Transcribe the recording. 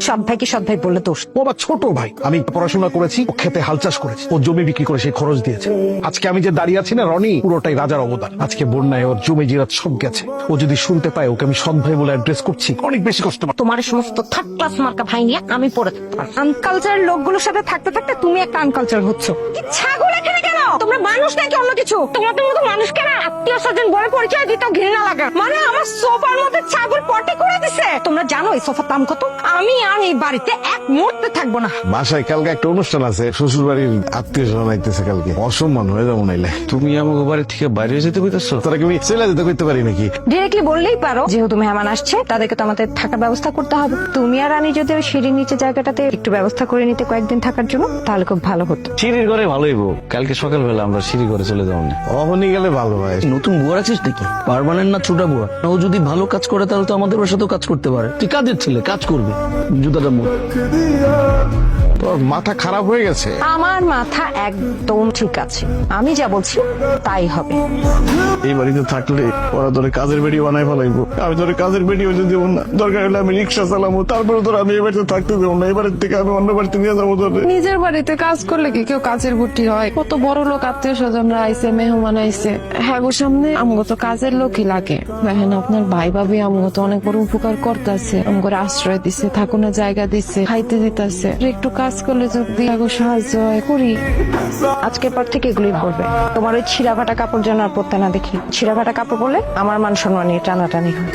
সৎ ভাইকে সৎ ভাই বললে দোষ। ও আমার ছোট ভাই, আমি পড়াশোনা করেছি, ও খেতে হাল চাষ করেছি, ও জমি বিক্রি করে সেই খরচ দিয়েছে। আজকে আমি যে দাঁড়িয়ে আছি না রনি, পুরোটাই রাজার অবদান। আজকে বন্যায় ওর জমি জিরাত সব গেছে। ও যদি শুনতে পায় ওকে আমি সৎ ভাই বলে অ্যাড্রেস করছি, অনেক বেশি কষ্ট পাবে। তোমার সমস্ত থার্ড ক্লাস মার্কা ভাই নিয়ে আমি পড়ে আনকালচার লোকগুলোর সাথে থাকতে থাকতে তুমি একটা আনকালচার হচ্ছ। কি ছাগল এখানে কেন? তোমরা মানুষ নাকি অন্য কিছু? তোমাদের মতো মানুষ কেন আত্মীয় স্বজন বলে পরিচয় দিতেও ঘৃণা লাগা? মানে আমার সোফার মধ্যে ছাগল পটি করে দিছে। তোমরা জানো এই সোফার দাম কত? আমি আর এই বাড়িতে এক মুহূর্তে থাকবো না। বাসায় কালকে একটা অনুষ্ঠান আছে, শ্বশুর বাড়ির আত্মীয় স্বজন আইতেছে, কালকে অসম্মান হয়ে যাবো নাইলে। তুমি আমাকে বাড়ি থেকে বাইরে যেতে কইতেছো? তোরা কি আমি ছেলে যেতে করতে পারি নাকি? ডিরেক্টলি বললেই পারো, যেহেতু মেহমান আসছে তাদেরকে তো আমাদের থাকার ব্যবস্থা করতে হবে। তুমি আর রানী যদি ওই সিঁড়ির নিচে জায়গাটাতে একটু ব্যবস্থা করে নিতে কয়েকদিন থাকার জন্য, তাহলে খুব ভালো হতো। সিঁড়ির ঘরে ভালোই বউ, কালকে সকালবেলা আমরা সিঁড়ি ঘরে চলে যাবো না। অহনি গেলে ভালো হয়। নতুন বুয়া রাখছিস নাকি? পারমানেন্ট না ছোটা বুয়া? ও যদি ভালো কাজ করে তাহলে তো আমাদের সাথেও কাজ করতে পারে। তুই কাজের ছেলে, কাজ করবি। জুতাটা মোড়। তোর মাথা খারাপ হয়ে গেছে। আমার মাথা একদম ঠিক আছে, আমি যা বলছি তাই হবে। এই বাড়িতে থাকলে ওরা তোর কাজের বেডি বানাই ফেলাইবো। আমি তোর কাজের বেডি হইতে দেবো না। দরকার হলে আমি রিক্সা চালাবো, তারপরে তোর আমি এই বাড়িতে থাকতে দেবো না। এই বাড়ির থেকে আমি অন্য বাড়িতে নিয়ে যাবো তোর। নিজের বাড়িতে কাজ করলে কি কেউ কাজের বুটি হয়? কত বড় লোক আত্মীয় স্বজনরা আইছে, মেহমান আইছে, হ্যাঁ গো সামনে আমগো তো কাজের লোকই লাগে। দেখেন আপনার ভাই ভাবি আমগো তো অনেক বড় উপকার করতেছে, আমগো আশ্রয় দিছে, থাকুনের জায়গা দিছে, খাইতে দিতেছে। একটু কাজ করলে যদি আগো সাহায্য হয় করি। আজকের পর থেকে এগুলোই করবে। তোমার ওই ছিঁড়া ফাটা কাপড় যেন আর পরতে না দেখি। ছিঁড়া ফাটা কাপড় পরলে আমার মান সম্মান নিয়ে টানাটানি হয়।